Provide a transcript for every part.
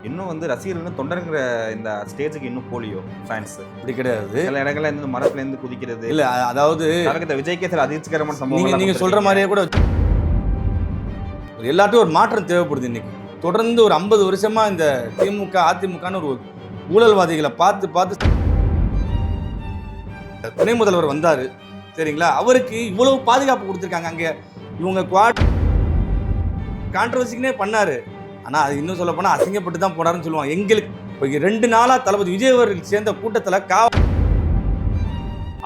இன்னும் வந்து ரசிகர்கள் தொண்டருங்கிற இந்த ஸ்டேஜுக்கு இன்னும் போலியோ ஃபேன்ஸ் அப்படி கிடையாது. சில இடங்கள்ல இருந்து மரத்துல இருந்து குதிக்கிறது இல்ல அதாவது இந்த விஜய்க்கே சில அதிர்ச்சிகரமான நீங்க சம்பவங்கள் நீங்க சொல்ற மாதிரியே கூட எல்லாத்தையும் ஒரு மாற்றம் தேவைப்படுது. இன்னைக்கு தொடர்ந்து ஒரு 50 வருஷமா இந்த திமுக அதிமுகன்னு ஒரு ஊழல்வாதிகளை பார்த்து பார்த்து துணை முதல்வர் வந்தாரு சரிங்களா, அவருக்கு இவ்வளவு பாதுகாப்பு கொடுத்துருக்காங்க. அங்க இவங்க கான்ட்ரவர்சிக்குனே பண்ணாரு. ஆனா அது இன்னும் சொல்ல போனா அசிங்கப்பட்டு தான் போனாருன்னு சொல்லுவாங்க. எங்களுக்கு இப்போ 2 நாளா தளபதி விஜய் அவர்கள் சேர்ந்த கூட்டத்துல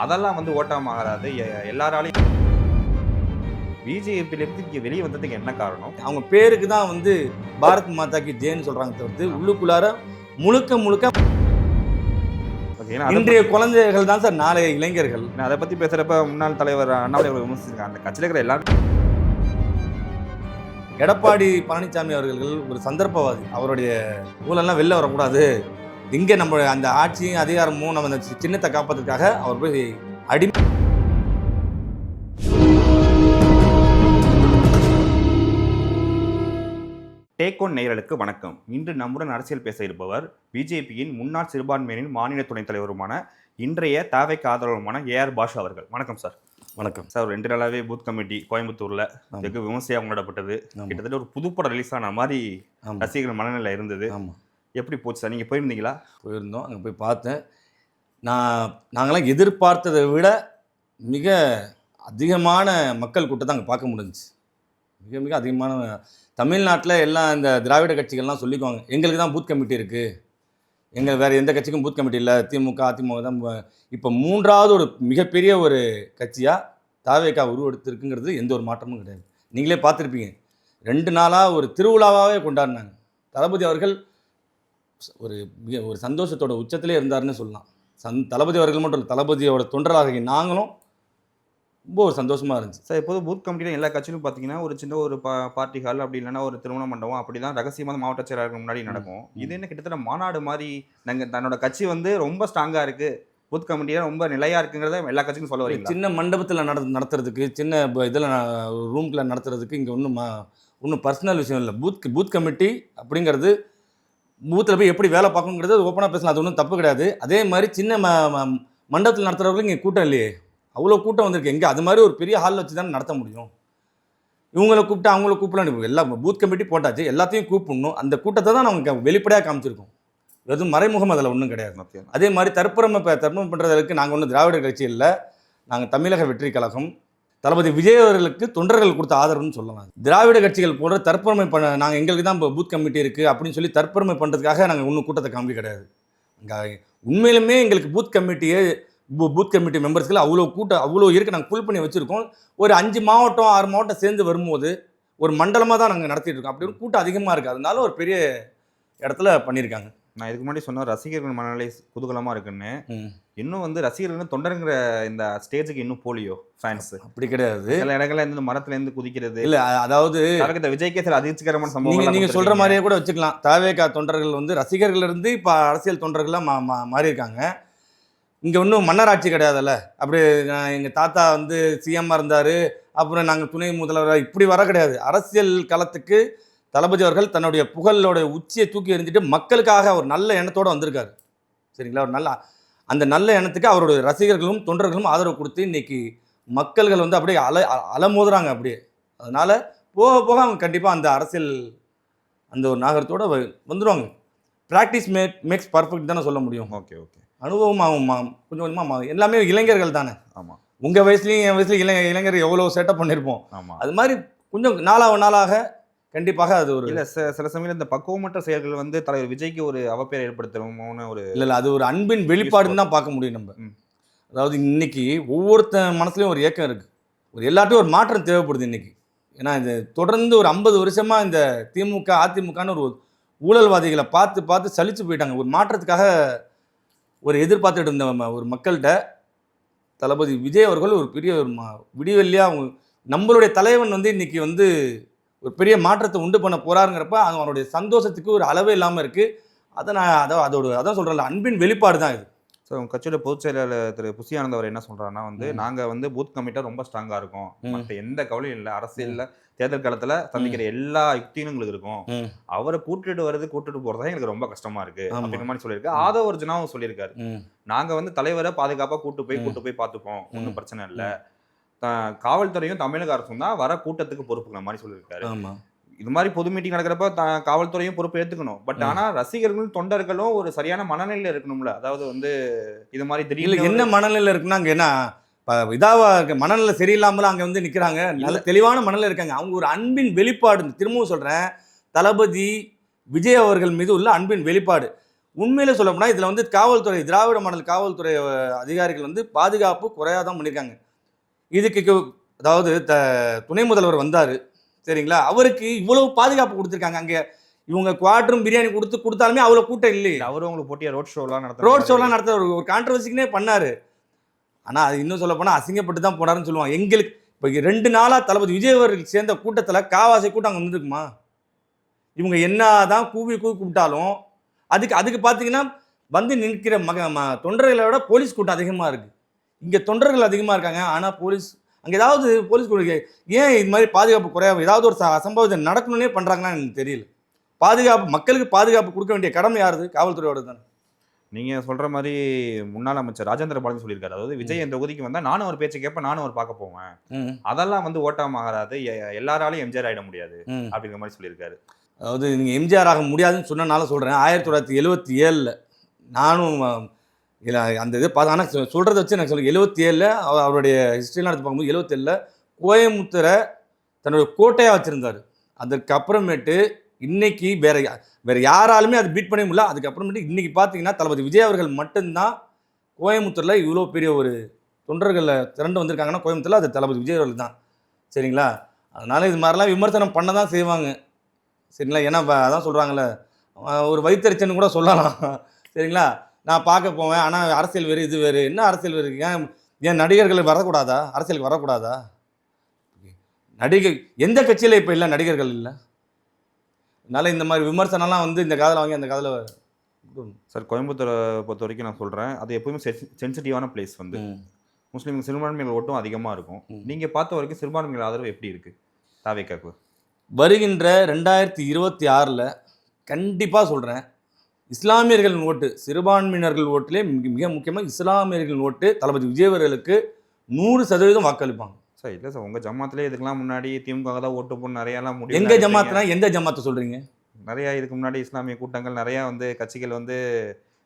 அதெல்லாம் வந்து ஓட்டாம ஆகாது. எல்லாராலையும் பிஜேபியில இருந்து இங்க வெளியே வந்ததுக்கு என்ன காரணம்? அவங்க பேருக்கு தான் வந்து பாரத் மாதாக்கு ஜெயன்னு சொல்றாங்க தவிர்த்து உள்ளுக்குள்ளார முழுக்க இன்றைய குழந்தைகள் தான் சார் நாளைய இளைஞர்கள். அதை பத்தி பேசுறப்ப முன்னாள் தலைவர் அண்ணாமலை விமர்சிச்சிருக்காங்க. அந்த கட்சியில் இருக்கிற எல்லாரும் எடப்பாடி பழனிசாமி அவர்கள் ஒரு சந்தர்ப்பவாதி. அவருடைய ஊழல்லாம் வெளில வரக்கூடாது, இங்கே நம்ம அந்த ஆட்சியும் அதிகாரமும் நம்ம அந்த சின்னத்தை காப்பதற்காக அவர் போய் டேக் ஒன் நேயர்களுக்கு வணக்கம். இன்று நம்முடன் அரசியல் பேச இருப்பவர் பிஜேபியின் முன்னாள் சிறுபான்மையினின் மாநில துணைத் தலைவருமான இன்றைய தாவேக்கு ஆதரவுமான ஏஆர் பாஷா அவர்கள். வணக்கம் சார். வணக்கம் சார். 2 நாளாவே பூத் கமிட்டி கோயம்புத்தூர்ல வெகு விமர்சையாக கொண்டாடப்பட்டது. கிட்டத்தட்ட ஒரு புதுப்படம் ரிலீஸ் ஆன மாதிரி ரசிகர்கள் மனநிலை இருந்தது. எப்படி போச்சு சார்? நீங்கள் போயிருந்தீங்களா? போயிருந்தோம், அங்கே போய் பார்த்தேன். நாங்களாம் எதிர்பார்த்ததை விட மிக அதிகமான மக்கள் கூட்டத்தை அங்கே பார்க்க முடிஞ்சிச்சு. மிக அதிகமான தமிழ்நாட்டில் எல்லாம் இந்த திராவிட கட்சிகள்லாம் சொல்லிக்குவாங்க, எங்களுக்கு தான் பூத் கமிட்டி இருக்குது, எங்கள் வேறு எந்த கட்சிக்கும் பூத் கமிட்டி இல்லை, திமுக அதிமுக தான். இப்போ 3வது ஒரு மிகப்பெரிய ஒரு கட்சியாக தாவேகா உருவெடுத்திருக்குங்கிறது எந்த ஒரு மாற்றமும் கிடையாது. நீங்களே பார்த்துருப்பீங்க, 2 நாளாக ஒரு திருவிழாவாகவே கொண்டாடினாங்க. தளபதி அவர்கள் ஒரு சந்தோஷத்தோட உச்சத்திலே இருந்தாருன்னு சொல்லலாம். தளபதி அவர்கள் மட்டும் இல்லை, தளபதியோட தொண்டராக நாங்களும் ரொம்ப ஒரு சந்தோஷமாக இருந்துச்சு சார். இப்போது பூத் கமிட்டியில் எல்லா கட்சியிலும் பார்த்தீங்கன்னா ஒரு சின்ன ஒரு பார்ட்டி ஹால் அப்படி இல்லைன்னா ஒரு திருமண மண்டபம் அப்படி தான் ரகசியமாக மாவட்ட செயலாளருக்கு முன்னாடி நடக்கும். இது என்ன கிட்டத்தட்ட மாநாடு மாதிரி தன்னோட கட்சி வந்து ரொம்ப ஸ்ட்ராங்காக இருக்குது, பூத் கமிட்டியாக ரொம்ப நிலையாக இருக்குங்கிறத எல்லா கட்சிக்கும் சொல்ல வரீங்க. சின்ன மண்டபத்தில் நடத்துறதுக்கு, சின்ன இதில் ரூம்கில் நடத்துறதுக்கு இங்கே ஒன்றும் பர்சனல் விஷயம் இல்லை. பூத் கமிட்டி அப்படிங்கிறது பூத்தில் போய் எப்படி வேலை பார்க்கணுங்கிறது ஓப்பனாக பேசலாம், அது ஒன்றும் தப்பு கிடையாது. அதே மாதிரி சின்ன மண்டபத்தில் நடத்துகிறவர்களுக்கு இங்கே கூட்டம் இல்லையே, அவ்வளோ கூட்டம் வந்திருக்கு. எங்கே அது மாதிரி ஒரு பெரிய ஹாலில் வச்சு தானே நடத்த முடியும். இவங்களை கூப்பிட்டு அவங்கள கூப்பிடலாம். எல்லாம் பூத் கமிட்டி போட்டாச்சு, எல்லாத்தையும் கூப்பிடணும். அந்த கூட்டத்தை தான் நாங்கள் வெளிப்படையாக காமிச்சிருக்கோம், எதுவும் மறைமுகம் அதில் ஒன்றும் கிடையாது. அதே மாதிரி தற்புறம் பண்ணுறதுக்கு நாங்கள் ஒன்றும் திராவிட கட்சி இல்லை, நாங்கள் தமிழக வெற்றி கழகம், தளபதி விஜய் அவர்களுக்கு தொண்டர்கள் கொடுத்த ஆதரவுன்னு சொல்லலாம். திராவிட கட்சிகள் போன்ற தற்பெருமை நாங்கள் எங்களுக்கு தான் பூத் கமிட்டி இருக்குது அப்படின்னு சொல்லி தற்பெருமை பண்ணுறதுக்காக நாங்கள் ஒன்றும் கூட்டத்தை காமிக்க கிடையாது. அங்கே உண்மையிலுமே எங்களுக்கு பூத் கமிட்டி மெம்பர்ஸ்கள் அவ்வளோ கூட்டம் அவ்வளோ இருக்குது, நாங்கள் ஃபுல் பண்ணி வச்சுருக்கோம். ஒரு 5 மாவட்டம் 6 மாவட்டம் சேர்ந்து வரும்போது ஒரு மண்டலமாக தான் நாங்கள் நடத்திட்டு இருக்கோம். அப்படி ஒரு கூட்டம் அதிகமாக இருக்குது, அதனால ஒரு பெரிய இடத்துல பண்ணியிருக்காங்க. நான் இதுக்கு முன்னாடி சொன்ன ரசிகர்கள் மனநிலை குதூகலமாக இருக்குன்னு, இன்னும் வந்து ரசிகர்கள் தொண்டருங்கிற இந்த ஸ்டேஜுக்கு இன்னும் போலியோ ஃபேன்ஸ். அப்படி கிடையாது. சில இடங்கள்ல இருந்து மரத்துல இருந்து குதிக்கிறது இல்லை, அதாவது இந்த விஜய்க்கே சில அதிர்ச்சிகரமான சம்பவங்கள் நீங்கள் சொல்கிற மாதிரியே கூட வச்சுக்கலாம். தாவேகா தொண்டர்கள் வந்து ரசிகர்கள் இருந்து இப்போ அரசியல் தொண்டர்களாக மாறியிருக்காங்க. இங்கே ஒன்றும் மன்னராட்சி கிடையாதுல்ல. அப்படி எங்கள் தாத்தா வந்து சிஎம்மாக இருந்தார், அப்புறம் நாங்கள் துணை முதல்வர், இப்படி வர கிடையாது. அரசியல் களத்துக்கு தளபதி அவர்கள் தன்னுடைய புகழோட உச்சியை தூக்கி எறிஞ்சிட்டு மக்களுக்காக ஒரு நல்ல எண்ணத்தோடு வந்திருக்காரு சரிங்களா. ஒரு அந்த நல்ல எண்ணத்துக்கு அவருடைய ரசிகர்களும் தொண்டர்களும் ஆதரவு கொடுத்து இன்னைக்கு மக்கள்கள் வந்து அப்படியே அலமோதுறாங்க அப்படியே. அதனால் போக அவங்க கண்டிப்பாக அந்த அரசியல் அந்த ஒரு நாகரத்தோடு வந்துடுவாங்க. ப்ராக்டிஸ் மேக்ஸ் பர்ஃபெக்ட் தானே சொல்ல முடியும். Okay okay. அனுபவம் ஆகும், கொஞ்சம் கொஞ்சமாக. எல்லாமே இளைஞர்கள் தானே. ஆமாம். உங்கள் வயசுலையும் என் வயசுலையும் இளைஞர் எவ்வளோ செட்டப் பண்ணியிருப்போம். ஆமாம். அது மாதிரி கொஞ்சம் நாளாக கண்டிப்பாக அது ஒரு இல்லை சில சமயம் இந்த பக்குவமற்ற செயல்கள் வந்து தலைவர் விஜய்க்கு ஒரு அவப்பேரை ஏற்படுத்தணும்னு ஒரு இல்லை, அது ஒரு அன்பின் வெளிப்பாடுன்னு தான் பார்க்க முடியும் நம்ம. அதாவது இன்னைக்கு ஒவ்வொருத்த மனசுலையும் ஒரு ஏக்கம் இருக்குது, ஒரு எல்லாத்தையும் ஒரு மாற்றம் தேவைப்படுது இன்னைக்கு. ஏன்னா இந்த தொடர்ந்து ஒரு 50 வருஷமாக இந்த திமுக அதிமுகன்னு ஒரு ஊழல்வாதிகளை பார்த்து பார்த்து சலிச்சு போயிட்டாங்க. ஒரு மாற்றத்துக்காக ஒரு எதிர்பார்த்துட்டு இருந்த ஒரு மக்கள்கிட்ட தளபதி விஜய் அவர்கள் ஒரு பெரிய ஒரு விடிவெள்ளியாக அவங்க நம்மளுடைய தலைவன் வந்து இன்றைக்கி வந்து ஒரு பெரிய மாற்றத்தை உண்டு பண்ண போகிறாருங்கிறப்ப அவனுடைய சந்தோஷத்துக்கு ஒரு அளவே இல்லாமல் இருக்குது. அதான் சொல்கிறேன், அன்பின் வெளிப்பாடு தான் இது. ஸோ உங்கள் கட்சியோட பொதுச் செயலாளர் திரு புசியானந்த் அவர் என்ன சொல்கிறாருன்னா வந்து நாங்கள் வந்து பூத் கமிட்டியாக ரொம்ப ஸ்ட்ராங்காக இருக்கும், மற்ற எந்த கவலையும் இல்லை, அரசியலில் தேர்தல் காலத்துல சந்திக்கிற எல்லா யுக்தியும் எங்களுக்கு இருக்கும். அவரை கூட்டிட்டு போறதா எங்களுக்கு ரொம்ப கஷ்டமா இருக்கு அப்படின்ற மாதிரி சொல்லியிருக்கு. ஆதவ அர்ஜுனாவும் சொல்லியிருக்காரு. நாங்க வந்து தலைவரை பாதுகாப்பா கூட்டு போய் பார்த்துப்போம், ஒன்றும் பிரச்சனை இல்லை. காவல்துறையும் தமிழக அரசும் தான் வர கூட்டத்துக்கு பொறுப்புங்கிற மாதிரி சொல்லியிருக்காரு. இது மாதிரி பொது மீட்டிங் நடக்கிறப்ப காவல்துறையும் பொறுப்பு ஏற்றுக்கணும். பட் ஆனா ரசிகர்களும் தொண்டர்களும் ஒரு சரியான மனநிலையில இருக்கணும்ல. அதாவது வந்து இது மாதிரி திடீர்னு என்ன மனநிலையில இருக்குன்னா அங்க என்ன இதாவா மனநிலை சரியில்லாமல அங்க வந்து நிக்கிறாங்க. நல்ல தெளிவான மனநிலை இருக்காங்க. அவங்க ஒரு அன்பின் வெளிப்பாடு. திரும்பவும் சொல்றேன், தளபதி விஜய் அவர்கள் மீது உள்ள அன்பின் வெளிப்பாடு. உண்மையிலே சொல்ல போனா இதுல வந்து காவல்துறை, திராவிட மாடல் காவல்துறை அதிகாரிகள் வந்து பாதுகாப்பு குறையாதான் பண்ணியிருக்காங்க. இதுக்கு அதாவது துணை முதல்வர் வந்தாரு சரிங்களா, அவருக்கு இவ்வளவு பாதுகாப்பு கொடுத்துருக்காங்க. அங்க இவங்க குவாட்டரும் பிரியாணி கொடுத்தாலுமே அவ்வளவு கூட்டம் இல்லை. அவரும் உங்களுக்கு போட்டியா ரோட் ஷோலாம் நடத்த ஒரு கான்ட்ரவர்சிக்குனே பண்ணாரு. ஆனா அது இன்னும் சொல்ல போனா அசிங்கப்பட்டு தான் போனாருன்னு சொல்லுவாங்க. எங்களுக்கு இப்போ 2 நாளா தளபதி விஜய் அவர்கள் சேர்ந்த கூட்டத்துல காவாசி கூட்டம் அங்கே வந்துருக்குமா? இவங்க என்னதான் கூவி கூப்பிட்டாலும் அதுக்கு பார்த்தீங்கன்னா வந்து நிற்கிற தொண்டர்களை விட போலீஸ் கூட்டம் அதிகமாக இருக்கு. இங்கே தொண்டர்கள் அதிகமாக இருக்காங்க. ஆனால் போலீஸ் அங்கே ஏதாவது போலீஸ் ஏன் இது மாதிரி பாதுகாப்பு குறையாம ஏதாவது ஒரு அசம்பாவிதம் நடக்கணும்னே பண்ணுறாங்கன்னா எனக்கு தெரியல. மக்களுக்கு பாதுகாப்பு கொடுக்க வேண்டிய கடமை யாருது? காவல்துறையோட தானே. நீங்க சொல்ற மாதிரி முன்னாள் அமைச்சர் ராஜேந்திர பாலாஜி சொல்லியிருக்காரு. அதாவது விஜய் என்ற தொகுதிக்கு வந்தா நானும் ஒரு பேச்சு கேட்பேன், நானும் ஒரு பார்க்க போவேன், அதெல்லாம் வந்து ஓட்டாம ஆகாது, எல்லாராலையும் எம்ஜிஆர் ஆயிட முடியாது அப்படிங்கிற மாதிரி சொல்லியிருக்காரு. அதாவது நீங்க எம்ஜிஆர் ஆக முடியாதுன்னு சொன்னனால சொல்றேன். 1977 நானும் அந்த இது பார்த்தா, ஆனால் சொல்கிறத வச்சு எனக்கு சொல்லுங்கள், 77 அவருடைய ஹிஸ்ட்ரிலாம் எடுத்து பார்க்கும்போது 77 கோயம்புத்தூரை தன்னுடைய கோட்டையாக வச்சுருந்தார். அதுக்கப்புறமேட்டு இன்னைக்கு வேற யாராலுமே அது பீட் பண்ண முடியல. அதுக்கப்புறமேட்டு இன்னைக்கு பார்த்தீங்கன்னா தளபதி விஜய் அவர்கள் மட்டும்தான் கோயம்புத்தூரில் இவ்வளோ பெரிய ஒரு தொண்டர்களை திரண்டு வந்திருக்காங்கன்னா கோயம்புத்தூரில் அது தளபதி விஜய் அவர்கள் தான். சரிங்களா? அதனால் இது மாதிரிலாம் விமர்சனம் பண்ண தான் செய்வாங்க. சரிங்களா? ஏன்னா அதான் சொல்கிறாங்களே, ஒரு வைத்தறிச்சன்னு கூட சொல்லலாம். சரிங்களா? நான் பார்க்க போவேன், ஆனால் அரசியல் வேறு இது வேறு. என்ன அரசியல் வேறு? ஏன் நடிகர்கள் வரக்கூடாதா? அரசியலுக்கு வரக்கூடாதா? எந்த கட்சியில் இப்போ இல்லை நடிகர்கள் இல்லை. அதனால இந்த மாதிரி விமர்சனம்லாம் வந்து இந்த காதில் வாங்கி அந்த காதில் சார். கோயம்புத்தூரை பொறுத்த வரைக்கும் நான் சொல்கிறேன், அது எப்பவுமே சென்சிட்டிவான பிளேஸ். வந்து முஸ்லீம் சிறுபான்மைகள் ஓட்டும் அதிகமாக இருக்கும். நீங்கள் பார்த்த வரைக்கும் சிறுபான்மைகள் ஆதரவு எப்படி இருக்குது தாவேக்காக்கு? வருகின்ற 2026 கண்டிப்பாக சொல்கிறேன், இஸ்லாமியர்களின் ஓட்டு, சிறுபான்மையினர்கள் ஓட்டிலே மிக முக்கியமாக இஸ்லாமியர்களின் ஓட்டு தளபதி விஜய் அவர்களுக்கு 100% வாக்களிப்பாங்க. சார் இல்லை சார், உங்கள் ஜமாத்திலே இதுக்கெல்லாம் முன்னாடி திமுக தான் ஓட்டு போட்டு நிறையாலாம் முடியும். எங்கள் ஜமாத்னா எந்த ஜமாத்தை சொல்கிறீங்க? நிறையா இதுக்கு முன்னாடி இஸ்லாமிய கூட்டங்கள் நிறையா வந்து கட்சிகள் வந்து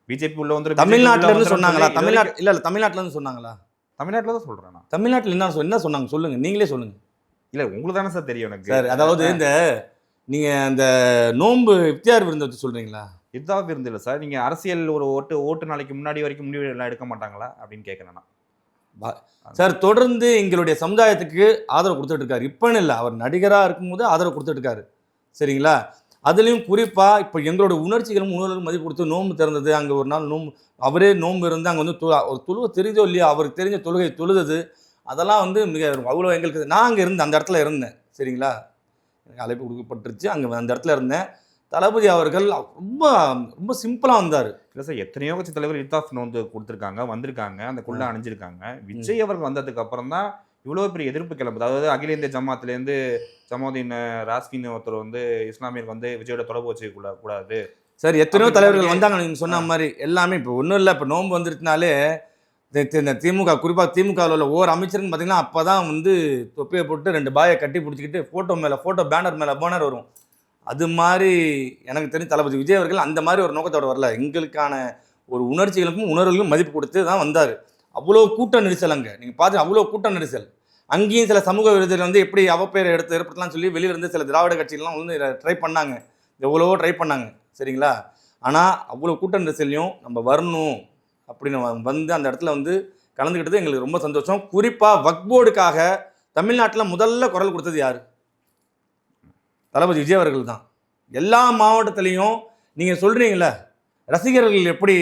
பிஜேபி உள்ள வந்து தமிழ்நாட்டில் இருந்து சொன்னாங்களா? தமிழ்நாட்டில் இருந்து சொன்னாங்களா? தமிழ்நாட்டில் தான் சொல்கிறேன் நான். தமிழ்நாட்டில் என்ன சொன்னாங்க சொல்லுங்கள், நீங்களே சொல்லுங்கள். இல்லை உங்களுக்கு தானே சார் தெரியும் எனக்கு. சார் அதாவது இந்த நீங்கள் அந்த நோன்பு இஃப்தியார் விருந்து வச்சு சொல்கிறீங்களா? இதாக விருந்து இல்லை சார். நீங்கள் அரசியல் ஒரு ஓட்டு நாளைக்கு முன்னாடி வரைக்கும் முடிவு எல்லாம் எடுக்க மாட்டாங்களா அப்படின்னு கேட்குறேன் நான். சார் தொடர்ந்து எங்களுடைய சமுதாயத்துக்கு ஆதரவு கொடுத்துட்டு இருக்காரு. இப்போன்னு இல்லை, அவர் நடிகராக இருக்கும்போது ஆதரவு கொடுத்துட்டு இருக்காரு. சரிங்களா? அதுலேயும் குறிப்பாக இப்போ எங்களோட உணர்ச்சிகளும் மதிப்பு கொடுத்து நோன்பு திறந்தது. அங்கே ஒரு நாள் அவரே நோன்பு இருந்து அங்கே வந்து ஒரு தொழுகை தெரிஞ்சோ இல்லையோ அவருக்கு தெரிஞ்ச தொழுகை தொழுது, அதெல்லாம் வந்து மிக அவ்வளோ எங்களுக்கு. நான் அங்கே இருந்தேன், அந்த இடத்துல இருந்தேன். சரிங்களா? எனக்கு அழைப்பு கொடுக்கப்பட்டுருச்சு, அங்கே அந்த இடத்துல இருந்தேன். தளபதி அவர்கள் ரொம்ப ரொம்ப சிம்பிளாக வந்தார். இல்லை சார், எத்தனையோ கட்சி தலைவர் இத்தாஃப் நோந்து கொடுத்துருக்காங்க, வந்திருக்காங்க, அந்த குள்ள அணிஞ்சிருக்காங்க. விஜய் அவர்கள் வந்ததுக்கு அப்புறம் தான் இவ்வளோ பெரிய எதிர்ப்பு கிளம்புது. அதாவது அகில இந்திய ஜமாத்துலேருந்து ஜமாதீன் ராஸ்கின் ஒருத்தர் வந்து இஸ்லாமியர் வந்து விஜயோட தொடர்பு வச்சுக்க கூடாது சார். எத்தனையோ தலைவர்கள் வந்தாங்க நீங்கள் சொன்ன மாதிரி. எல்லாமே இப்போ ஒன்றும் இல்லை, இப்போ நோன்பு வந்துருச்சுனாலே இந்த திமுக, குறிப்பாக திமுகவில் உள்ள ஒவ்வொரு அமைச்சருன்னு பார்த்தீங்கன்னா அப்போ தான் வந்து தொப்பியை போட்டு 2 பாயை கட்டி பிடிச்சிக்கிட்டு ஃபோட்டோ பேனர் மேலே பேனர் வரும். அது மாதிரி எனக்கு தெரிஞ்ச தளபதி விஜய் அவர்கள் அந்த மாதிரி ஒரு நோக்கத்தோடு வரல. எங்களுக்கான ஒரு உணர்ச்சிகளுக்கும் உணர்வுகளுக்கும் மதிப்பு கொடுத்து தான் வந்தார். அவ்வளோ கூட்ட நெரிசல் அங்கே நீங்கள் பார்த்து, அவ்வளோ கூட்ட நெரிசல். அங்கேயும் சில சமூக விரோதிகள் வந்து எப்படி அவப்பேரை ஏற்படுத்தலாம் சொல்லி வெளியே இருந்து சில திராவிட கட்சிகள்லாம் வந்து ட்ரை பண்ணாங்க, எவ்வளவோ ட்ரை பண்ணாங்க. சரிங்களா? ஆனால் அவ்வளோ கூட்ட நெரிசலையும் நம்ம வரணும் அப்படின்னு வந்து அந்த இடத்துல வந்து கலந்துக்கிட்டது எங்களுக்கு ரொம்ப சந்தோஷம். குறிப்பாக வக்ஃப் போர்டுக்காக தமிழ்நாட்டில் முதல்ல குரல் கொடுத்தது யார்? தளபதி விஜய் அவர்கள் தான். எல்லா மாவட்டத்திலையும் நீங்கள் சொல்கிறீங்களே, ரசிகர்கள் எப்படி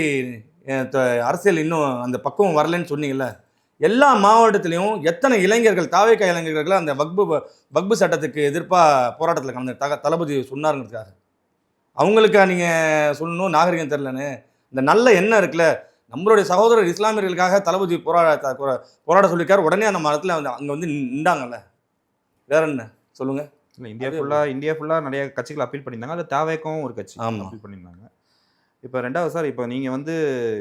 அரசியல் இன்னும் அந்த பக்குவம் வரலன்னு சொன்னீங்கல்ல, எல்லா மாவட்டத்திலையும் எத்தனை இளைஞர்கள், தாவேக்கா இளைஞர்கள் அந்த வக்பு சட்டத்துக்கு எதிர்ப்பாக போராட்டத்தில் கலந்து தளபதி சொன்னாருங்கிறதுக்காக. அவங்களுக்கா நீங்கள் சொல்லணும் நாகரிகம் தெரிலன்னு? இந்த நல்ல எண்ணம் இருக்குல்ல, நம்மளுடைய சகோதரர் இஸ்லாமியர்களுக்காக தளபதி போராட சொல்லியிருக்காரு. உடனே அந்த மரத்தில் அங்கே வந்து நின்றாங்கல்ல, வேற என்ன சொல்லுங்கள்? இல்லை, இந்தியா ஃபுல்லா நிறைய கட்சிகள் அப்பீல் பண்ணியிருந்தாங்க. அது தாவேக்கும் ஒரு கட்சி ஆமா. அப்பீல் பண்ணியிருந்தாங்க. இப்போ 2வது சார், இப்போ நீங்க வந்து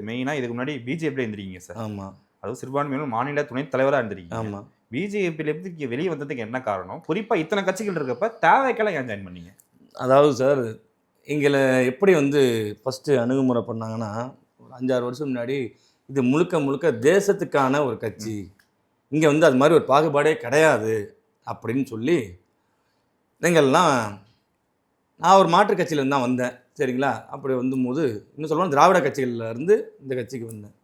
மெயினா இதுக்கு முன்னாடி பிஜேபியில் இருந்திருக்கீங்க சார். ஆமா அதுவும் சிறுபான்மையினர் மாநில துணைத் தலைவரா இருந்திருக்கீங்க. ஆமா பிஜேபியில இருந்து வெளியே வந்ததுக்கு என்ன காரணம்? குறிப்பா இத்தனை கட்சிகள் இருக்கப்ப தாவேக்கெல்லாம் ஏன் ஜாயின் பண்ணீங்க? அதாவது சார், எங்களை எப்படி வந்து ஃபஸ்ட்டு அணுகுமுறை பண்ணாங்கன்னா, ஒரு 5-6 வருஷம் முன்னாடி இது முழுக்க முழுக்க தேசத்துக்கான ஒரு கட்சி, இங்கே வந்து அது மாதிரி ஒரு பாகுபாடே கிடையாது அப்படின்னு சொல்லி எங்கள்லாம், நான் ஒரு மாற்றுக் கட்சியிலேருந்து தான் வந்தேன் சரிங்களா. அப்படி வந்தும்போது இன்னும் சொல்லணும், திராவிட கட்சிகள்ல இருந்து இந்த கட்சிக்கு வந்தேன்.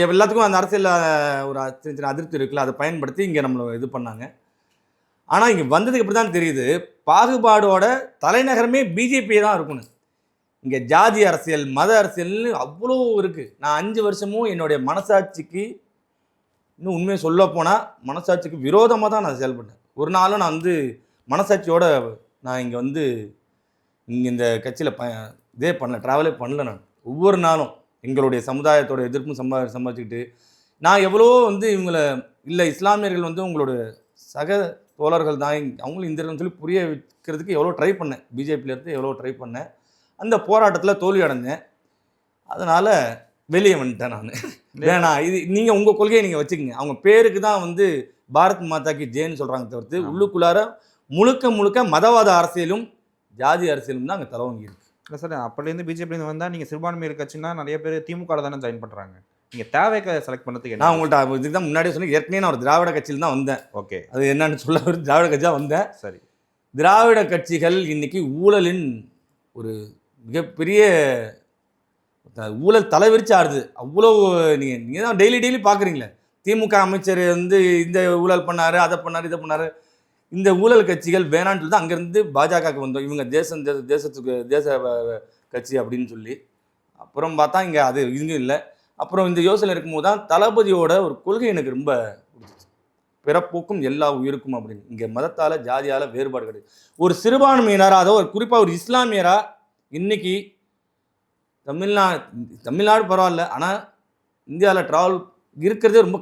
எல்லாத்துக்கும் அந்த அரசியல் ஒரு சின்ன சின்ன அதிருப்தி இருக்குல்ல, அதை பயன்படுத்தி இங்கே நம்மளை இது பண்ணாங்க. ஆனால் இங்கே வந்ததுக்கு இப்படி தான் தெரியுது, பாகுபாடோட தலைநகரமே பிஜேபி தான் இருக்கணும். இங்கே ஜாதி அரசியல், மத அரசியல்னு அவ்வளோ இருக்குது. நான் 5 வருஷமும் என்னுடைய மனசாட்சிக்கு, இன்னும் உண்மையை சொல்ல போனால் மனசாட்சிக்கு விரோதமாக தான் நான் செயல்பட்டேன். ஒரு நாளும் நான் வந்து மனசாட்சியோட நான் இங்கே வந்து இங்கே இந்த கட்சியில் இதே பண்ணல, ட்ராவலே பண்ணல. நான் ஒவ்வொரு நாளும் எங்களுடைய சமுதாயத்தோட எதிர்ப்பும் சம்பாதிச்சுக்கிட்டு, நான் எவ்வளோ வந்து இவங்களை, இல்லை இஸ்லாமியர்கள் வந்து உங்களோட சக தோழர்கள் தான், அவங்களும் இந்தியர்கள்னு சொல்லி புரிய வைக்கிறதுக்கு எவ்வளோ ட்ரை பண்ணேன். பிஜேபியிலேருந்து எவ்வளோ ட்ரை பண்ணேன். அந்த போராட்டத்தில் தோல்வி அடைஞ்சேன். அதனால் வெளியே வந்துட்டேன் நான். வேணாம், இது நீங்கள் உங்கள் கொள்கையை நீங்கள் வச்சுக்கோங்க. அவங்க பேருக்கு தான் வந்து பாரத் மாதாக்கு ஜெயின்னு சொல்கிறாங்க தவிர்த்து, உள்ளுக்குள்ளார முழுக்க முழுக்க மதவாத அரசியலும் ஜாதி அரசியலும் தான் அங்கே தலைவங்கி இருக்கு. இல்லை சார், அப்போலேருந்து பிஜேபியிலேருந்து வந்தால் நீங்கள் சிறுபான்மையர் கட்சின்னா நிறைய பேர் திமுக தானே ஜாயின் பண்ணுறாங்க. நீங்கள் தேவைக்கு செலக்ட் பண்ணதுக்கு நான் உங்கள்கிட்ட இதுக்கு தான் முன்னாடியே சொன்னேன். ஏற்கனவே நான் ஒரு திராவிட கட்சியில் தான் வந்தேன். ஓகே, அது என்னன்னு சொல்ல ஒரு திராவிட கட்சியாக வந்தேன். சரி. திராவிட கட்சிகள் இன்னைக்கு ஊழலின் ஒரு மிகப்பெரிய ஊழல் தலைவிரிச்சு ஆடுது. அவ்வளோ நீங்கள் தான் டெய்லி பார்க்குறீங்களே, திமுக அமைச்சர் வந்து இந்த ஊழல் பண்ணார், அதை பண்ணார், இதை பண்ணார். இந்த ஊழல் கட்சிகள் வேணான்னு சொல்லி தான் அங்கேருந்து பாஜகவுக்கு வந்தோம். இவங்க தேசத்துக்கு தேச கட்சி அப்படின்னு சொல்லி. அப்புறம் பார்த்தா இங்கே அது இதுவும் இல்லை. அப்புறம் இந்த யோசனை இருக்கும்போது தான் தளபதியோட ஒரு கொள்கை எனக்கு ரொம்ப பிடிச்சிச்சு. பிறப்போக்கும் எல்லா உயிருக்கும் அப்படின்னு. இங்கே மதத்தால் ஜாதியால் வேறுபாடு கிடையாது. ஒரு சிறுபான்மையினராக, அதோ ஒரு குறிப்பாக ஒரு இஸ்லாமியராக இன்னைக்கு தமிழ்நாடு பரவாயில்ல, ஆனால் இந்தியாவில் ட்ராவல் இருக்கிறதே ரொம்ப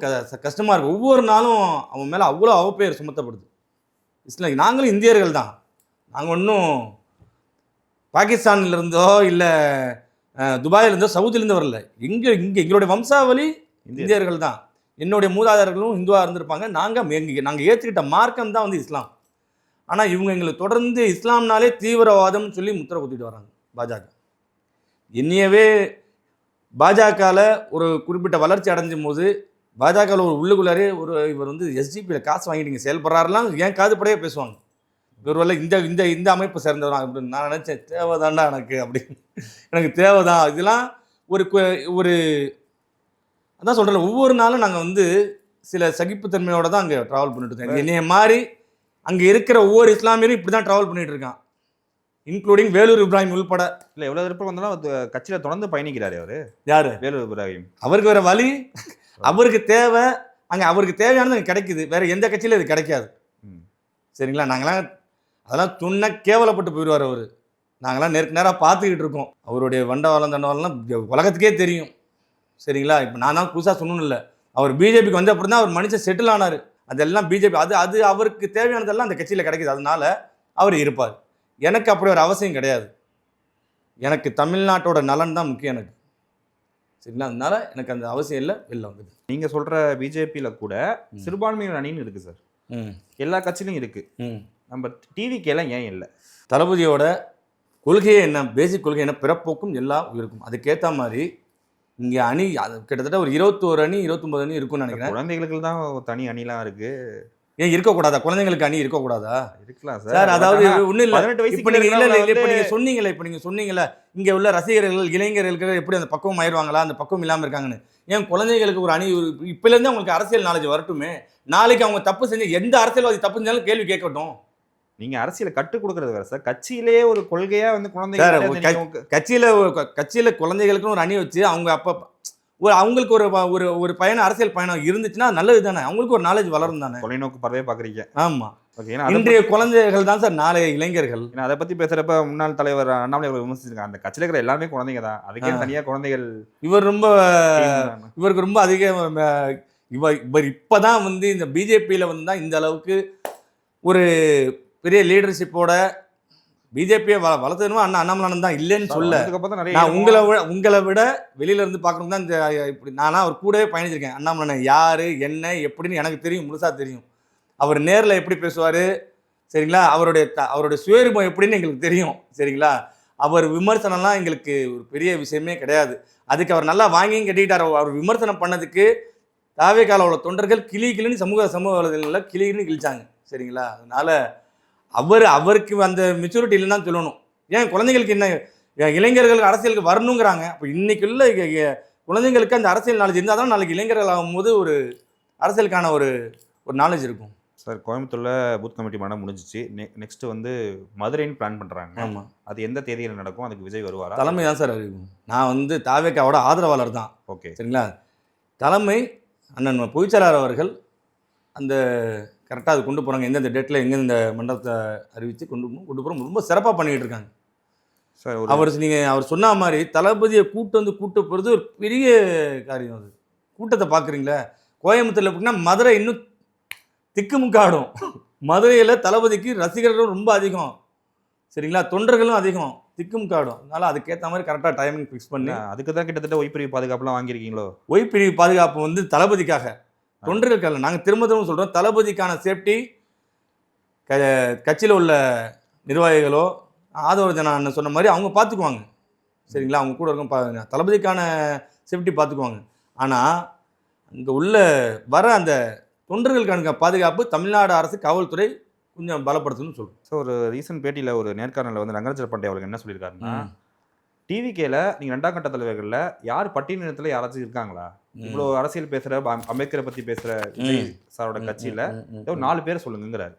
கஷ்டமாக இருக்குது. ஒவ்வொரு நாளும் அவன் மேலே அவ்வளோ அவப்பெயர் சுமத்தப்படுது. நாங்களும் இந்தியர்கள் தான். நாங்கள் ஒன்றும் பாகிஸ்தான்லேருந்தோ இல்லை துபாயிலேருந்தோ சவுதியிலேருந்து வரல. இங்கே எங்களுடைய வம்சாவளி இந்தியர்கள் தான். என்னுடைய மூதாதையர்களும் இந்துவாக இருந்திருப்பாங்க. நாங்கள் ஏற்றுக்கிட்ட மார்க்கம் தான் வந்து இஸ்லாம். ஆனால் இவங்க எங்களுக்கு தொடர்ந்து இஸ்லாம்னாலே தீவிரவாதம்னு சொல்லி முத்திரை குத்திட்டு வராங்க பாஜக. என்னையவே பாஜகவில் ஒரு குறிப்பிட்ட வளர்ச்சி அடைஞ்சும் போது பாஜகவில் ஒரு உள்ளுக்குள்ளாரே இவர் வந்து எஸ்டிபியில் காசு வாங்கிட்டு இங்கே செயல்படுறாருலாம் ஏன் காதுபடையே பேசுவாங்க. இவர் வரல இந்த அமைப்பு சேர்ந்தவரா அப்படின்னு. நான் நினச்சேன், தேவைதான்டா எனக்கு அப்படின்னு. எனக்கு தேவைதான் இதெல்லாம். ஒரு அதான் சொல்கிறேன், ஒவ்வொரு நாளும் நாங்கள் வந்து சில சகிப்புத்தன்மையோடு தான் அங்கே ட்ராவல் பண்ணிட்டு இருக்கோம். என்னைய மாதிரி அங்கே இருக்கிற ஒவ்வொரு இஸ்லாமியரும் இப்படி தான் ட்ராவல் பண்ணிட்டு இருக்கான், இன்க்ளூடிங் வேலூர் இப்ராஹிம் உள்பட. இல்லை, எவ்வளோ விருப்பம் வந்தாலும் கட்சியில் தொடர்ந்து பயணிக்கிறாரு அவர். யார்? வேலூர் இப்ராஹிம். அவருக்கு வேறு வழி, அவருக்கு தேவை, அங்கே அவருக்கு தேவையானது அங்கே கிடைக்குது. வேறு எந்த கட்சியிலும் இது கிடைக்காது. சரிங்களா. நாங்களாம் அதெல்லாம் சொன்ன கேவலப்பட்டு போயிடுவார் அவர். நாங்களாம் நேராக பார்த்துக்கிட்டு இருக்கோம். அவருடைய வண்டவாளம் தண்டவாளம்லாம் உலகத்துக்கே தெரியும். சரிங்களா. இப்போ நான் தான் புதுசாக சொன்னணும் இல்லை, அவர் பிஜேபிக்கு வந்த அப்புறம் தான் அவர் மனுஷன் செட்டில் ஆனார். அதெல்லாம் பிஜேபி அது அவருக்கு தேவையானதெல்லாம் அந்த கட்சியில் கிடைக்குது. அதனால அவர் இருப்பார். எனக்கு அப்படி ஒரு அவசியம் கிடையாது. எனக்கு தமிழ்நாட்டோட நலன் தான் முக்கியம் எனக்கு. சரிங்களா. அதனால எனக்கு அந்த அவசியம் இல்லை, வெளில வந்துது. நீங்கள் சொல்கிற பிஜேபியில் கூட சிறுபான்மையினர் அணின்னு இருக்குது சார். எல்லா கட்சியிலும் இருக்குது. நம்ம டிவிக்கெல்லாம் ஏன் இல்லை? தளபதியோட கொள்கையே என்ன, பேசிக் கொள்கை என்ன, பிறப்போக்கும் எல்லா உயிருக்கும். அதுக்கேற்ற மாதிரி இங்கே அணி அது கிட்டத்தட்ட ஒரு 21 அணி 29 அணி இருக்கும்னு நினைக்கிறேன். குழந்தைகளுக்கு தான் தனி அணிலாம் இருக்குது. ஏன் இருக்கக்கூடாதா? குழந்தைங்களுக்கு அணி இருக்கக்கூடாதா? இருக்கலாம் சார். அதாவது ஒன்றும் இல்லை. 18 வயசு இப்போ நீங்கள் சொன்னீங்களே இங்கே உள்ள ரசிகர்கள் இளைஞர்களுக்கு எப்படி அந்த பக்குவம் ஆயிடுவாங்களா, அந்த பக்குவம் இல்லாமல் இருக்காங்கன்னு. ஏன் குழந்தைகளுக்கு ஒரு அணி இப்போலேருந்து அவங்களுக்கு அரசியல் நாலேஜ் வரட்டுமே. நாளைக்கு அவங்க தப்பு செஞ்சு எந்த அரசியல்வாதி தப்பு செஞ்சாலும் கேள்வி கேட்கட்டும். நீங்க அரசியலை கட்டுக் கொடுக்கறது வேற சார். கட்சியிலே ஒரு கொள்கையா வந்து குழந்தைகள் கட்சியில குழந்தைகளுக்குன்னு ஒரு அணி வச்சு அவங்க அப்ப அவங்களுக்கு ஒரு பயணம், அரசியல் பயணம் இருந்துச்சுன்னா நல்லது தானே. அவங்களுக்கு ஒரு நாலேஜ் வளரும் தானே. தொலைநோக்கு பார்வையே பாக்குறீங்க. ஆமா. இன்றைய குழந்தைகள் தான் சார் நாளைய இளைஞர்கள். அதை பத்தி பேசுறப்ப முன்னாள் தலைவர் அண்ணாமலை விமர்சிச்சிருக்காங்க, அந்த கட்சியில இருக்கிற எல்லாமே குழந்தைங்க தான், அதுக்கே தனியா குழந்தைகள். இவருக்கு ரொம்ப அதிகம். இவர் இப்பதான் வந்து இந்த பிஜேபியில வந்து தான் இந்த அளவுக்கு ஒரு பெரிய லீடர்ஷிப்போட பிஜேபியை வளர்த்ததுமா அண்ணாமலை தான் இல்லைன்னு சொல்ல. அதுக்கப்புறம் நிறைய நான் உங்களை விட வெளியில இருந்து பார்க்கணும் தான் இந்த இப்படி நானா அவர் கூடவே பயணிச்சிருக்கேன். அண்ணாமலை யாரு என்ன எப்படின்னு எனக்கு தெரியும், முழுசா தெரியும். அவர் நேரில் எப்படி பேசுவார் சரிங்களா, அவருடைய சுயரூபம் எப்படின்னு எங்களுக்கு தெரியும் சரிங்களா. அவர் விமர்சனம்லாம் எங்களுக்கு ஒரு பெரிய விஷயமே கிடையாது. அதுக்கு அவர் நல்லா வாங்கியும் கட்டிக்கிட்டார். அவர் விமர்சனம் பண்ணதுக்கு தாவேக்கால உள்ள தொண்டர்கள் கிளின்னு சமூக வலைதளங்களில் கிளின்னு கிழிச்சாங்க சரிங்களா. அதனால அவருக்கு அந்த மெச்சூரிட்டி இல்லைன்னு தான் சொல்லணும். ஏன் குழந்தைங்களுக்கு என்ன இளைஞர்கள் அரசியலுக்கு வரணுங்கிறாங்க. அப்போ இன்னைக்கு உள்ள குழந்தைங்களுக்கு அந்த அரசியல் நாலேஜ் இருந்தால் தான் நாளைக்கு இளைஞர்கள் ஆகும்போது ஒரு அரசியலுக்கான ஒரு நாலேஜ் இருக்கும். சார் கோயம்புத்தூர்ல பூத் கமிட்டி மாநாடு முடிஞ்சிச்சு. நெக்ஸ்ட் வந்து மதுரைன்னு பிளான் பண்றாங்க. ஆமாம், அது எந்த தேதியில் நடக்கும்? அதுக்கு விஜய் வருவாரா? தலைமை தான் சார் அறிவிக்கும். நான் வந்து தாவேக்காவோட ஆதரவாளர் தான். ஓகே சரிங்களா. தலைமை அண்ணன் பொதுச்செயலாளர் அவர்கள் அந்த கரெக்டாக அது கொண்டு போகிறாங்க. எந்தெந்த டேட்டில் எங்கெந்த மண்டலத்தை அறிவித்து கொண்டு போகிறோம். ரொம்ப சிறப்பாக பண்ணிக்கிட்டு இருக்காங்க சார். அவர் சொன்ன மாதிரி தளபதியை கூட்டு போகிறது ஒரு பெரிய காரியம். அது கூட்டத்தை பார்க்குறீங்களே கோயம்புத்தூரில் எப்படின்னா மதுரை இன்னும் திக்குமுக்காடும். மதுரையில் தளபதிக்கு ரசிகர்களும் ரொம்ப அதிகம் சரிங்களா, தொண்டர்களும் அதிகம், திக்குமுக்காடும். அதனால் அதுக்கேற்ற மாதிரி கரெக்டாக டைமிங் ஃபிக்ஸ் பண்ணி அதுக்கு தான் கிட்டத்தட்ட ஒய்பிரிவு பாதுகாப்புலாம் வாங்கியிருக்கீங்களோ? ஒய்பிரிவு பாதுகாப்பு வந்து தளபதிக்காக, தொண்டர்களுக்காக. நாங்கள் திரும்ப சொல்கிறோம், தளபதிக்கான சேஃப்டி கட்சியில் உள்ள நிர்வாகிகளோ ஆதவர்ஜனா சொன்ன மாதிரி அவங்க பார்த்துக்குவாங்க சரிங்களா. அவங்க கூட இருக்கும் தளபதிக்கான சேஃப்டி பார்த்துக்குவாங்க. ஆனால் இங்கே உள்ள வர அந்த தொண்டர்களுக்கான பாதுகாப்பு தமிழ்நாடு அரசு காவல்துறை கொஞ்சம் பலப்படுத்தணும்னு சொல்லுவோம். ஸோ ஒரு ரீசன்ட் பேட்டியில் ஒரு நேர்காணலில் வந்து ரங்கராஜர் பாண்டே அவர்கள் என்ன சொல்லியிருக்காருன்னா, டிவிகேல நீங்கள் 2ஆம் கட்ட தலைவர்களில் யார் பட்டியலினத்தில் யாராச்சும் இருக்காங்களா? இவ்வளோ அரசியல் பேசுகிற அம்பேத்கரை பற்றி பேசுகிற விஜய் சாரோட கட்சியில் ஒரு 4 பேர் சொல்லுங்கிறாரு.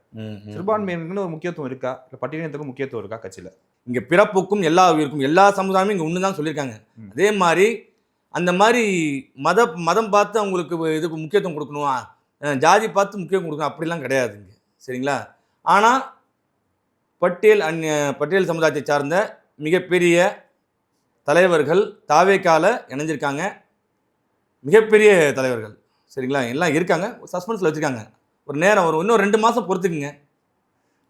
சிறுபான்மையினருக்கு ஒரு முக்கியத்துவம் இருக்கா, இல்லை பட்டியலினத்துக்கு முக்கியத்துவம் இருக்கா கட்சியில்? இங்கே பிறப்புக்கும் எல்லா உயிருக்கும் எல்லா சமுதாயமும் இங்கே ஒன்று தான் சொல்லியிருக்காங்க. அதே மாதிரி அந்த மாதிரி மதம் பார்த்து அவங்களுக்கு இதுக்கு முக்கியத்துவம் கொடுக்கணும், ஜாதி பார்த்து முக்கியம் கொடுக்கணும் அப்படிலாம் கிடையாது இங்கே சரிங்களா. ஆனால் பட்டியல் சமுதாயத்தை சார்ந்த மிகப்பெரிய தலைவர்கள் தாவேக்கால இணைஞ்சிருக்காங்க. மிகப்பெரிய தலைவர்கள் சரிங்களா எல்லாம் இருக்காங்க, சஸ்பென்ஸில் வச்சுருக்காங்க. ஒரு நேரம் வரும், இன்னும் 2 மாதம் பொறுத்துக்குங்க,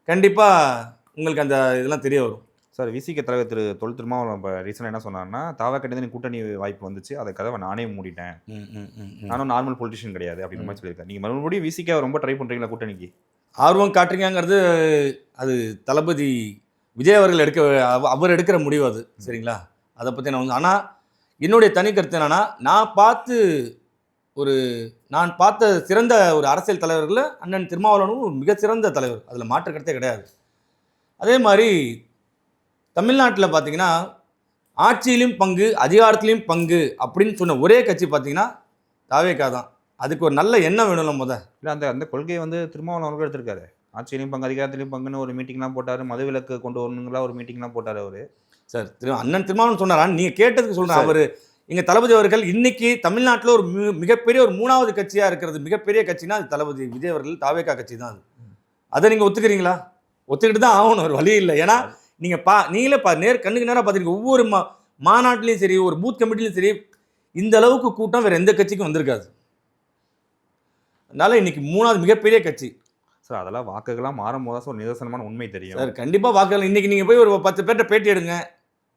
கண்டிப்பாக உங்களுக்கு அந்த இதெல்லாம் தெரிய வரும். சார் விசிக தலைவர் திரு தொல் திருமாவளவன் இப்போ ரீசெண்டாக என்ன சொன்னார்னா, தாவா கண்டிப்பாக கூட்டணி வாய்ப்பு வந்துச்சு, அதை கதவை நானே மூடிட்டேன், நானும் நார்மல் பொலிட்டிஷியன் கிடையாது அப்படின்ற மாதிரி சொல்லியிருக்கேன். நீங்கள் மறுபடியும் விசிக ரொம்ப ட்ரை பண்ணுறீங்களா கூட்டணிக்கு? ஆர்வம் காட்டுறீங்கிறது அது தளபதி விஜய் அவர்கள் அவர் எடுக்கிற முடிவு அது சரிங்களா. அதை பற்றி நான் வந்து ஆனால் என்னுடைய தனி கருத்து என்னன்னா, நான் பார்த்த சிறந்த ஒரு அரசியல் தலைவர்களில் அண்ணன் திருமாவளவனும் மிக சிறந்த தலைவர், அதில் மாற்று கருத்தே கிடையாது. அதே மாதிரி தமிழ்நாட்டில் பார்த்தீங்கன்னா ஆட்சியிலும் பங்கு அதிகாரத்திலையும் பங்கு அப்படின்னு சொன்ன ஒரே கட்சி பார்த்தீங்கன்னா தாவேகா தான். அதுக்கு ஒரு நல்ல எண்ணம் வேணும்ல இல்லை அந்த கொள்கையை வந்து திருமாவளவன் அவர்கள் எடுத்திருக்காரு. ஆட்சியிலையும் பங்கு அதிகாரத்திலையும் பங்குன்னு ஒரு மீட்டிங்லாம் போட்டார், மதுவிலக்கு கொண்டு வரணுங்களா ஒரு மீட்டிங்லாம் போட்டார் அவர். சார் அண்ணன் திருமாவளவன் சொன்னாரா? நீங்கள் கேட்டதுக்கு சொல்கிறேன். அவர் எங்கள் தளபதி அவர்கள் இன்னைக்கு தமிழ்நாட்டில் ஒரு மிகப்பெரிய ஒரு 3வது கட்சியாக இருக்கிறது, மிகப்பெரிய கட்சினா அது தளபதி விஜய் அவர்கள் தாவேகா கட்சி தான். அதை நீங்கள் ஒத்துக்கிறீங்களா? ஒத்துக்கிட்டு தான் ஆகணும், ஒரு வழி இல்லை. ஏன்னா நீங்களே கண்ணுக்கு நேராக பார்த்துருக்கீங்க, ஒவ்வொரு மாநாட்டிலையும் சரி ஒரு பூத் கமிட்டிலையும் சரி இந்த அளவுக்கு கூட்டம் வேறு எந்த கட்சிக்கும் வந்திருக்காது. அதனால இன்னைக்கு 3வது மிகப்பெரிய கட்சி சார். அதெல்லாம் வாக்குகள்லாம் மாறும்போது தான் ஒரு நிதர்சனமான உண்மை தெரியும் சார். கண்டிப்பாக வாக்குகள் இன்னைக்கு நீங்கள் போய் ஒரு 10 பேர்கிட்ட பேட்டி எடுங்க,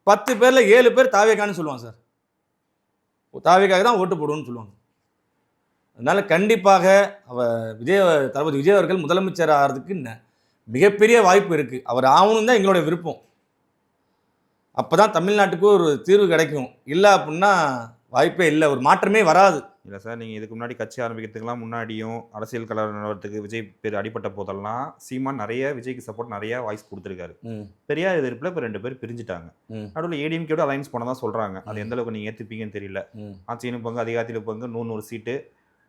10 பேரில் 7 பேர் தாவேகான்னு சொல்லுவாங்க சார். தாவேகாக தான் ஓட்டு போடுவோன்னு சொல்லுவாங்க. அதனால கண்டிப்பாக தளபதி விஜய் அவர்கள் முதலமைச்சர் ஆகிறதுக்கு மிகப்பெரிய வாய்ப்பு இருக்குது. அவர் ஆகணும் தான் எங்களுடைய விருப்பம். அப்போ தான் தமிழ்நாட்டுக்கு ஒரு தீர்வு கிடைக்கும். இல்லை அப்படின்னா வாய்ப்பே இல்லை, ஒரு மாற்றமே வராது. இல்லை சார், நீங்கள் இதுக்கு முன்னாடி கட்சி ஆரம்பிக்கிறதுக்கெல்லாம் முன்னாடியும் அரசியல் கலவரத்துக்கு விஜய் பேர் அடிப்பட்ட போதெல்லாம் சீமான் நிறைய விஜய்க்கு சப்போர்ட் நிறைய வாய்ஸ் கொடுத்துருக்காரு. பெரியார் எதிர்ப்பில் இப்போ 2 பேர் பிரிஞ்சுட்டாங்க. நடுவில் ஏடிஎம்கேயோட அலைன்ஸ் போனதான் சொல்கிறாங்க. அது எந்த அளவுக்கு நீங்கள் ஏற்றுப்பீங்கன்னு தெரியல. ஆட்சியிலும் பங்கு அதிகாரத்திலும் பங்கு 100 சீட்டு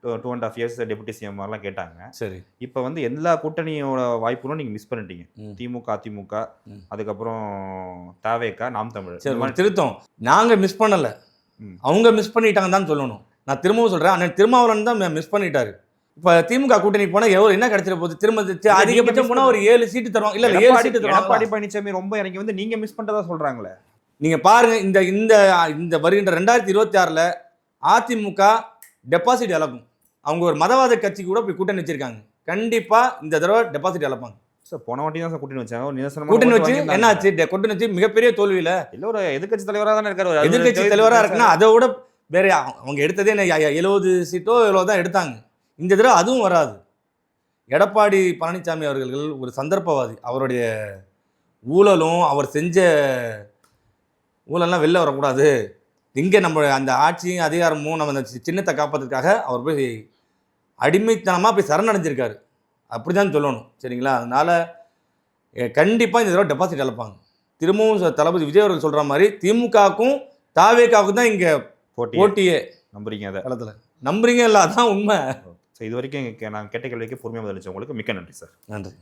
2.5 இயர்ஸ் டெபுட்டி சிஎம் மாதிரிலாம் கேட்டாங்க. சரி, இப்போ வந்து எல்லா கூட்டணியோட வாய்ப்புகளும் நீங்கள் மிஸ் பண்ணிட்டீங்க. திமுக அதிமுக அதுக்கப்புறம் தாவேகா நாம் தமிழ் திருத்தம் நாங்கள் மிஸ் பண்ணலை, அவங்க மிஸ் பண்ணிட்டாங்க தான் சொல்லணும். நான் திரும்பவும் சொல்கிறேன், அண்ணன் திருமாவளவன் தான் மிஸ் பண்ணிட்டாரு. இப்போ திமுக கூட்டணி போனால் என்ன கிடைச்சிட போகுது? திரும்ப அதிகபட்சம் போனால் ஒரு 7 சீட்டு தருவாங்க. இல்லை 7 சீட்டு தருவாங்க. எடப்பாடி பழனிசாமி ரொம்ப இறங்கி வந்து நீங்கள் மிஸ் பண்ணுறதா சொல்கிறாங்களே. நீங்கள் பாருங்கள், இந்த வருகின்ற 2026 அதிமுக டெபாசிட் இழக்கும். அவங்க ஒரு மதவாத கட்சி கூட போய் கூட்டணி வச்சிருக்காங்க. கண்டிப்பாக இந்த தடவை டெபாசிட் இழப்பாங்க. சார் போன வாட்டி தான் சார் கூட்டணி வச்சாங்க. ஒரு நிதர்சனமான கூட்டணி ஓட்டு வச்சு வாங்கியிருந்தாங்க. என்ன ஆச்சு? கூட்டணி வச்சு மிகப்பெரிய தோல்வியில இல்ல ஒரு எதிர்க்கட்சி தலைவரா தானே இருக்காரு. ஒரு எதிர்க்கட்சி தலைவராக இருக்குன்னா அதை விட வேற அவங்க எடுத்ததே 70 சீட்டோ இவ்வளோ தான் எடுத்தாங்க. இந்த தடவை அதுவும் வராது. எடப்பாடி பழனிசாமி அவர்கள் ஒரு சந்தர்ப்பவாதி. அவருடைய ஊழலும் அவர் செஞ்ச ஊழல்லாம் வெளில வரக்கூடாது, இங்கே நம்ம அந்த ஆட்சியும் அதிகாரமும் நம்ம அந்த சின்னத்தை காப்பாற்றுறதுக்காக அவர் போய் அடிமைத்தனமாக போய் சரணடைஞ்சிருக்காரு. அப்படி தான் சொல்லணும். சரிங்களா? அதனால் கண்டிப்பாக இந்த தடவை டெபாசிட் இழப்பாங்க. திரும்பவும் தளபதி விஜய் அவர்கள் சொல்கிற மாதிரி திமுகவுக்கும் தாவேக்காவுக்கும் தான் இங்கே போட்டியே. நம்புறீங்க அதை களத்தில்? நம்புறீங்க இல்லை, அதான் உண்மை. இது வரைக்கும் நான் கேட்ட கேள்விக்கு பொறுமையாக பதிலளிச்ச உங்களுக்கு மிக்க நன்றி சார். நன்றி.